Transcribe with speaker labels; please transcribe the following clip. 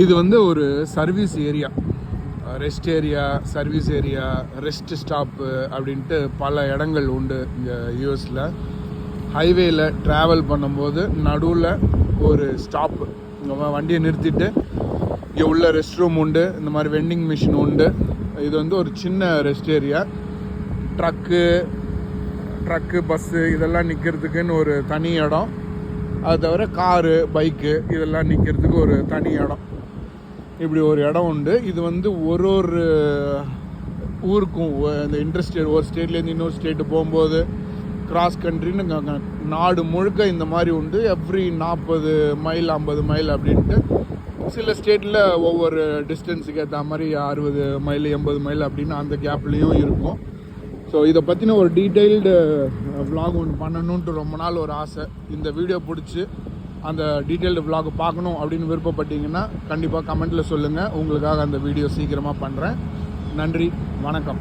Speaker 1: இது வந்து ஒரு service area, rest area, service area, rest stop அப்படின்ட்டு பல இடங்கள் உண்டு இங்கே யூஎஸில். ஹைவேயில் ட்ராவல் பண்ணும்போது நடுவில் ஒரு ஸ்டாப்பு, வண்டியை நிறுத்திட்டு இங்கே உள்ள ரெஸ்ட் ரூம் உண்டு, இந்த மாதிரி வெண்டிங் மிஷின் உண்டு. இது வந்து ஒரு சின்ன ரெஸ்ட் ஏரியா. ட்ரக்கு பஸ்ஸு இதெல்லாம் நிற்கிறதுக்குன்னு ஒரு தனி இடம். அது தவிர காரு, பைக்கு இதெல்லாம் நிற்கிறதுக்கு ஒரு தனி இடம். இப்படி ஒரு இடம் உண்டு. இது வந்து ஒரு ஊருக்கும் இந்த இன்டர்ஸ்டேட், ஒரு ஸ்டேட்லேருந்து இன்னொரு ஸ்டேட்டு போகும்போது கிராஸ் கண்ட்ரின்னு நாடு முழுக்க இந்த மாதிரி உண்டு. எவ்ரி 40 மைல் 50 மைல் அப்படின்ட்டு சில ஸ்டேட்டில் ஒவ்வொரு டிஸ்டன்ஸுக்கு ஏற்ற மாதிரி 60 மைல் 80 மைல் அப்படின்னு அந்த கேப்லேயும் இருக்கும். ஸோ இதை பற்றின ஒரு டீட்டெயில்டு விலாக் ஒன்று பண்ணணுன்ட்டு ரொம்ப நாள் ஒரு ஆசை. இந்த வீடியோ பிடிச்சி அந்த டீட்டெயில்டு விலாக் பார்க்கணும் அப்படின்னு விருப்பப்பட்டீங்கன்னா கண்டிப்பாக கமெண்ட்டில் சொல்லுங்கள். உங்களுக்காக அந்த வீடியோ சீக்கிரமாக பண்ணுறேன். நன்றி, வணக்கம்.